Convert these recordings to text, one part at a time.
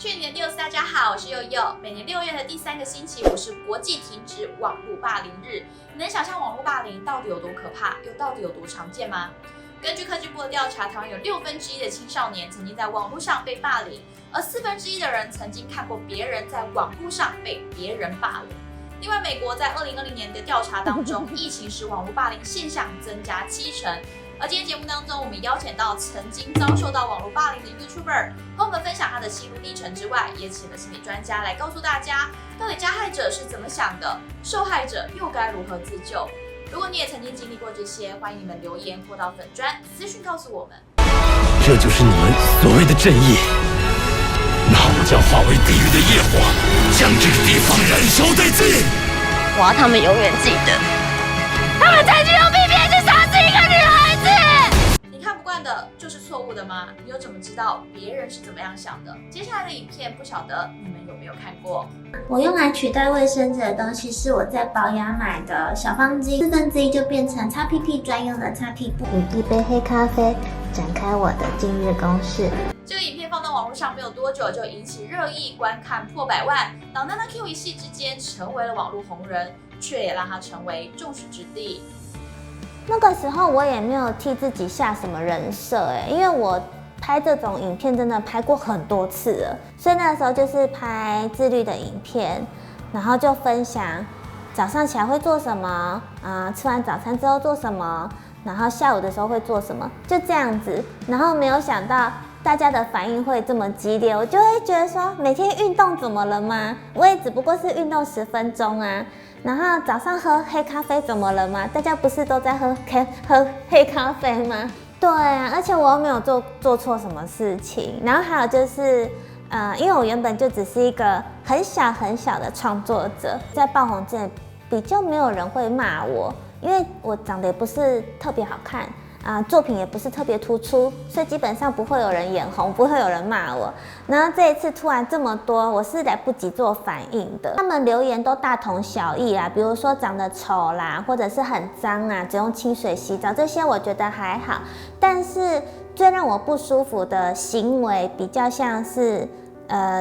去年6四，大家好，我是佑佑。每年6月的第3个星期五是国际停止网络霸凌日。你能想象网络霸凌到底有多可怕，又到底有多常见吗？根据科技部的调查，台湾有1/6的青少年曾经在网络上被霸凌，而1/4的人曾经看过别人在网络上被别人霸凌。另外，美国在2020年的调查当中，疫情使网络霸凌现象增加70%。而今天节目当中，我们邀请到曾经遭受到网络霸凌的 YouTuber， 和我们分享他的心路历程之外，也请了心理专家来告诉大家，到底加害者是怎么想的，受害者又该如何自救。如果你也曾经经历过这些，欢迎你们留言或到粉专私讯告诉我们。这就是你们所谓的正义？那我将化为地狱的业火，将这个地方燃烧殆尽。我要他们永远记得，他们曾经用笔片去杀死一个女孩子。你看不惯的就是错误的吗？你又怎么知道别人是怎么样想的？接下来的影片不晓得你们有没有看过？我用来取代卫生纸的东西是我在宝雅买的小方巾，1/4就变成擦屁屁专用的擦屁布。以一杯黑咖啡展开我的今日公事。这个影片放到网络上没有多久就引起热议，观看破百万。老囡囡 Q 一夕之间成为了网络红人，却也让他成为众矢之的。那个时候我也没有替自己下什么人设因为我拍这种影片真的拍过很多次了，所以那个时候就是拍自律的影片，然后就分享早上起来会做什么吃完早餐之后做什么，然后下午的时候会做什么，就这样子。然后没有想到大家的反应会这么激烈，我就会觉得说每天运动怎么了吗？我也只不过是运动10分钟啊。然后早上喝黑咖啡怎么了吗？大家不是都在喝黑咖啡吗？对啊，而且我又没有做错什么事情。然后还有就是，因为我原本就只是一个很小的创作者，在爆红之前比较没有人会骂我，因为我长得也不是特别好看。作品也不是特别突出，所以基本上不会有人眼红，不会有人骂我。然后这一次突然这么多，我是来不及做反应的。他们留言都大同小异啦，比如说长得丑啦，或者是很脏啊，只用清水洗澡，这些我觉得还好。但是最让我不舒服的行为，比较像是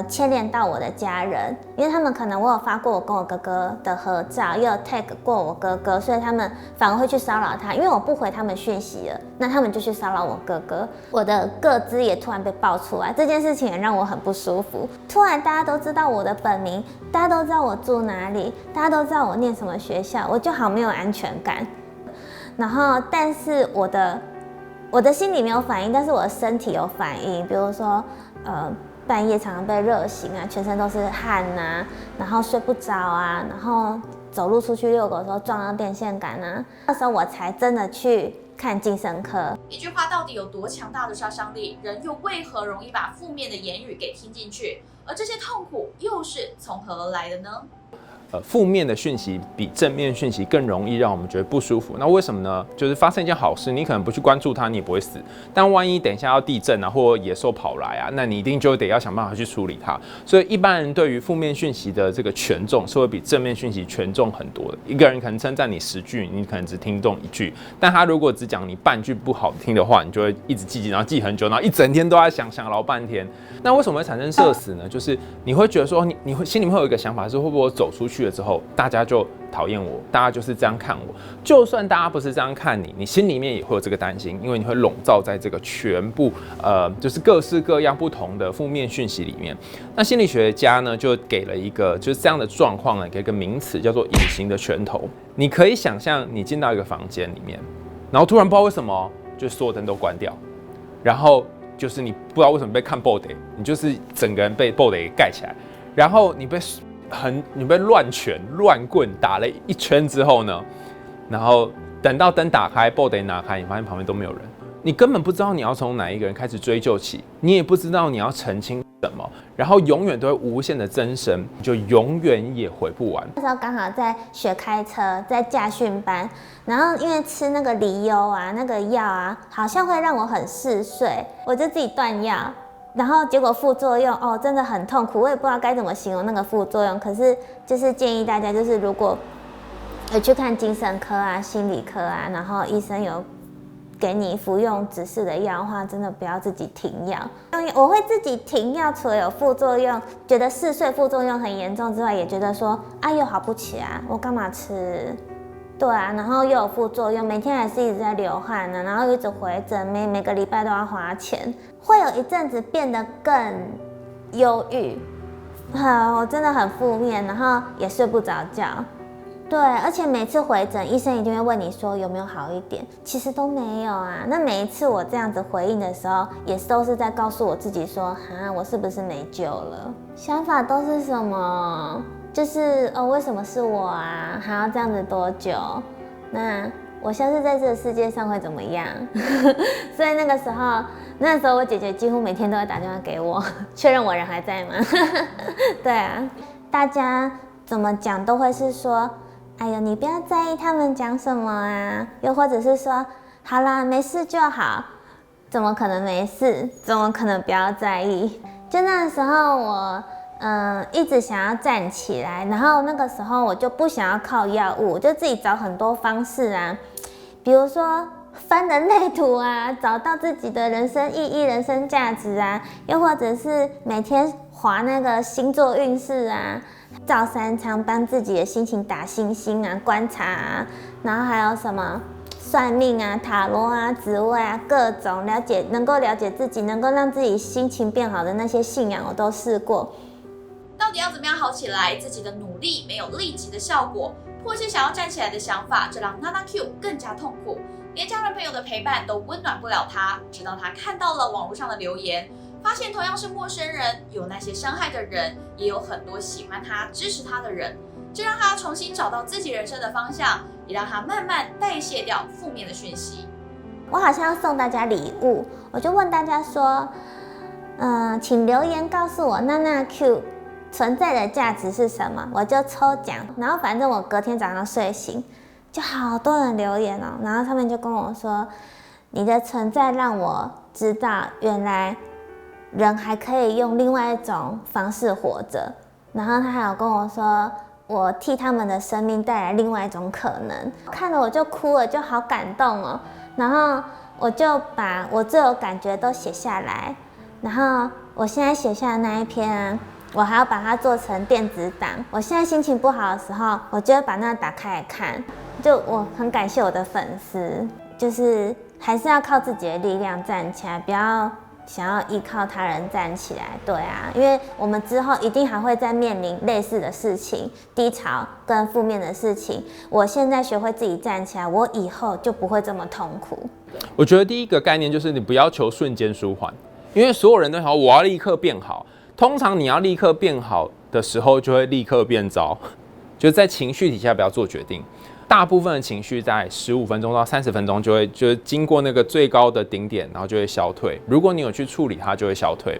牵连到我的家人，因为他们可能我有发过我跟我哥哥的合照，也有 tag 过我哥哥，所以他们反而会去骚扰他，因为我不回他们讯息了，那他们就去骚扰我哥哥，我的个资也突然被爆出来，这件事情也让我很不舒服。突然大家都知道我的本名，大家都知道我住哪里，大家都知道我念什么学校，我就好没有安全感。然后，但是我的心里没有反应，但是我的身体有反应，比如说半夜常常被热醒啊，全身都是汗啊，然后睡不着啊，然后走路出去遛狗的时候撞到电线杆啊，那时候我才真的去看精神科。一句话到底有多强大的杀伤力？人又为何容易把负面的言语给听进去？而这些痛苦又是从何而来的呢？负面的讯息比正面讯息更容易让我们觉得不舒服。那为什么呢？就是发生一件好事，你可能不去关注它，你也不会死。但万一等一下要地震啊，或野兽跑来啊，那你一定就得要想办法去处理它。所以一般人对于负面讯息的这个权重是会比正面讯息权重很多的。一个人可能称赞你10句，你可能只听懂1句，但他如果只讲你半句不好听的话，你就会一直记，然后记很久，然后一整天都在想老半天。那为什么会产生社死呢？就是你会觉得说，你会心里面会有一个想法是，会不会我走出去了之后，大家就讨厌我，大家就是这样看我。就算大家不是这样看你，你心里面也会有这个担心，因为你会笼罩在这个全部就是各式各样不同的负面讯息里面。那心理学家呢，就给了一个就是这样的状况呢，给一个名词叫做隐形的拳头。你可以想象你进到一个房间里面，然后突然不知道为什么，就所有灯都关掉，然后就是你不知道为什么被看爆的，你就是整个人被爆的给盖起来，然后你被乱拳乱棍打了一圈之后呢，然后等到灯打开，爆的拿开，你发现旁边都没有人，你根本不知道你要从哪一个人开始追究起，你也不知道你要澄清什么，然后永远都会无限的增生，你就永远也回不完。那时候刚好在学开车，在驾训班，然后因为吃那个离忧啊，那个药啊，好像会让我很嗜睡，我就自己断药。然后结果副作用真的很痛苦，我也不知道该怎么形容那个副作用。可是就是建议大家，就是如果有去看精神科啊、心理科啊，然后医生有给你服用指示的药的话，真的不要自己停药。我会自己停药，除了有副作用，觉得嗜睡副作用很严重之外，也觉得说又好不起来，我干嘛吃？对啊，然后又有副作用，每天还是一直在流汗呢，然后一直回诊，每个礼拜都要花钱，会有一阵子变得更忧郁，我真的很负面，然后也睡不着觉。对，而且每次回诊，医生一定会问你说有没有好一点，其实都没有啊。那每一次我这样子回应的时候，也都是在告诉我自己说，我是不是没救了？想法都是什么？就是为什么是我啊？还要这样子多久？那我下次在这个世界上会怎么样？所以那时候我姐姐几乎每天都会打电话给我，确认我人还在吗？对啊，大家怎么讲都会是说，哎呦，你不要在意他们讲什么啊，又或者是说，好啦，没事就好，怎么可能没事？怎么可能不要在意？就那时候我一直想要站起来，然后那个时候我就不想要靠药物，我就自己找很多方式啊，比如说翻人类图啊，找到自己的人生意义、人生价值啊，又或者是每天滑那个星座运势啊，照三餐帮自己的心情打星星啊，观察啊，然后还有什么算命啊、塔罗啊、紫微啊，各种能够了解自己，能够让自己心情变好的那些信仰，我都试过。到底要怎么样好起来？自己的努力没有立即的效果，迫切想要站起来的想法，这让娜娜 Q 更加痛苦，连家人朋友的陪伴都温暖不了她。直到她看到了网络上的留言，发现同样是陌生人，有那些伤害的人，也有很多喜欢她、支持她的人，这让她重新找到自己人生的方向，也让她慢慢代谢掉负面的讯息。我好像要送大家礼物，我就问大家说，请留言告诉我娜娜 Q 存在的价值是什么，我就抽奖。然后反正我隔天早上睡醒，就好多人留言哦，然后他们就跟我说，你的存在让我知道，原来人还可以用另外一种方式活着。然后他还有跟我说，我替他们的生命带来另外一种可能。看了我就哭了，就好感动哦。然后我就把我最有感觉都写下来，然后我现在写下的那一篇啊，我还要把它做成电子档。我现在心情不好的时候，我就会把那打开来看。就我很感谢我的粉丝，就是还是要靠自己的力量站起来，不要想要依靠他人站起来。对啊，因为我们之后一定还会再面临类似的事情，低潮跟负面的事情。我现在学会自己站起来，我以后就不会这么痛苦。我觉得第一个概念就是你不要求瞬间舒缓，因为所有人都想我要立刻变好。通常你要立刻变好的时候，就会立刻变糟。就是在情绪底下不要做决定。大部分的情绪在15分钟到30分钟就是经过那个最高的顶点，然后就会消退。如果你有去处理它，就会消退。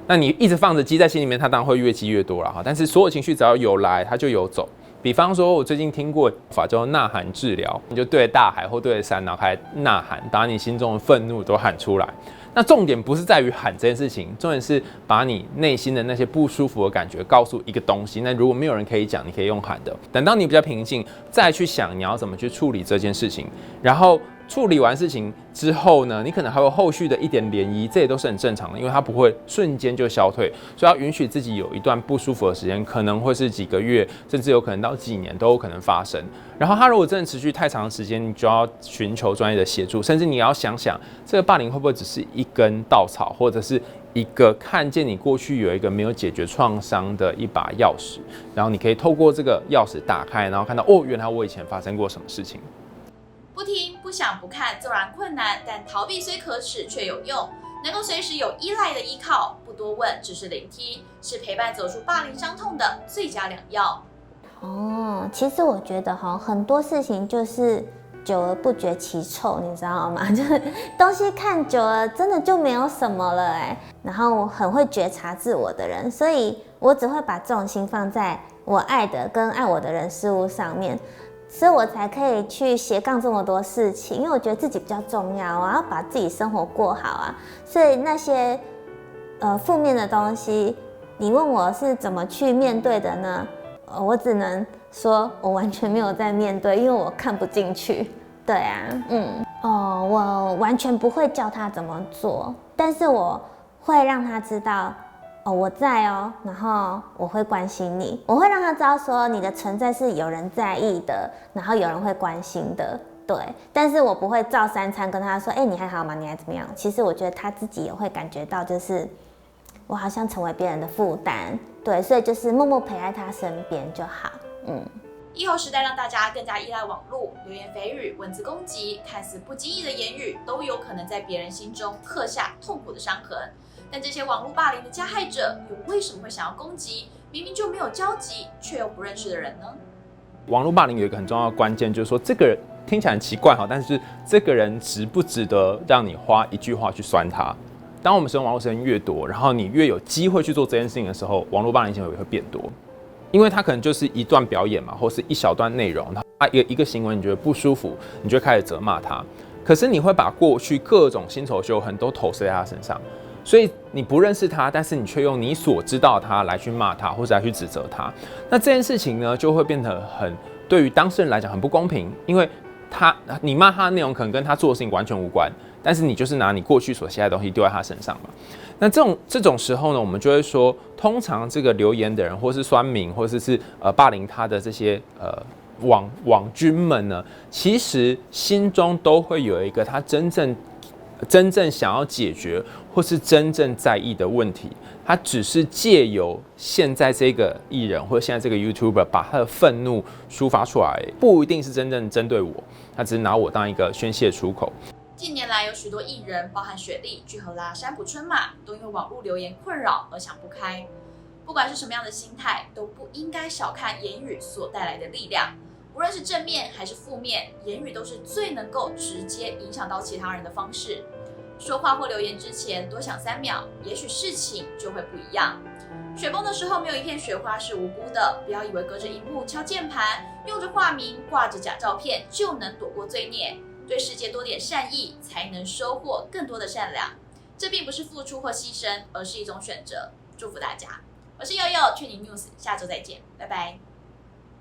那你一直放着积在心里面，它当然会越积越多了哈。但是所有情绪只要有来，它就有走。比方说，我最近听过法叫呐喊治疗，你就对着大海或对着山，然后开始呐喊，把你心中的愤怒都喊出来。那重点不是在于喊这件事情，重点是把你内心的那些不舒服的感觉告诉一个东西。那如果没有人可以讲，你可以用喊的。等到你比较平静，再去想你要怎么去处理这件事情。然后处理完事情之后呢，你可能还有后续的一点涟漪，这也都是很正常的，因为它不会瞬间就消退，所以要允许自己有一段不舒服的时间，可能会是几个月，甚至有可能到几年都有可能发生。然后它如果真的持续太长的时间，你就要寻求专业的协助，甚至你要想想这个霸凌会不会只是一根稻草，或者是一个看见你过去有一个没有解决创伤的一把钥匙，然后你可以透过这个钥匙打开，然后看到原来我以前发生过什么事情。不听、不想、不看，纵然困难，但逃避虽可耻，却有用。能够随时有依赖的依靠，不多问，只是聆听，是陪伴走出霸凌伤痛的最佳良药。其实我觉得很多事情就是久而不觉其臭，你知道吗？就是东西看久了，真的就没有什么了然后我很会觉察自我的人，所以我只会把重心放在我爱的跟爱我的人事物上面。所以我才可以去斜杠这么多事情，因为我觉得自己比较重要啊，要把自己生活过好啊。所以那些负面的东西，你问我是怎么去面对的呢？我只能说我完全没有在面对，因为我看不进去。对啊，我完全不会教他怎么做，但是我会让他知道，我在哦，然后我会关心你，我会让他知道说你的存在是有人在意的，然后有人会关心的，对。但是我不会照三餐跟他说，你还好吗？你还怎么样？其实我觉得他自己也会感觉到，就是我好像成为别人的负担，对，所以就是默默陪在他身边就好，疫后时代让大家更加依赖网络，流言蜚语、文字攻击，看似不经意的言语，都有可能在别人心中刻下痛苦的伤痕。但这些网络霸凌的加害者，又为什么会想要攻击明明就没有交集却又不认识的人呢？网络霸凌有一个很重要的关键，就是说这个人听起来很奇怪哈，但是这个人值不值得让你花一句话去酸他？当我们使用网络时间越多，然后你越有机会去做这件事情的时候，网络霸凌行为也会变多。因为它可能就是一段表演嘛，或是一小段内容，它一个行为你觉得不舒服，你就会开始责骂他。可是你会把过去各种新仇旧恨都投射在他身上，所以你不认识他，但是你却用你所知道的他来去骂他，或者来去指责他。那这件事情呢，就会变得对于当事人来讲很不公平，因为你骂他的内容可能跟他做的事情完全无关，但是你就是拿你过去所写的东西丢在他身上嘛。那这种时候呢，我们就会说，通常这个留言的人，或是酸民，或是霸凌他的这些网军们呢，其实心中都会有一个他真正想要解决，或是真正在意的问题。他只是借由现在这个艺人或者现在这个 YouTuber 把他的愤怒抒发出来，不一定是真正针对我，他只是拿我当一个宣泄出口。近年来有许多艺人，包含雪莉、具荷拉、山浦春马，都因为网络留言困扰而想不开。不管是什么样的心态，都不应该小看言语所带来的力量。无论是正面还是负面，言语都是最能够直接影响到其他人的方式。说话或留言之前多想3秒，也许事情就会不一样。雪崩的时候没有一片雪花是无辜的，不要以为隔着荧幕敲键盘，用着化名挂着假照片就能躲过罪孽。对世界多点善意，才能收获更多的善良。这并不是付出或牺牲，而是一种选择。祝福大家，我是悠悠，去你 news， 下周再见，拜拜。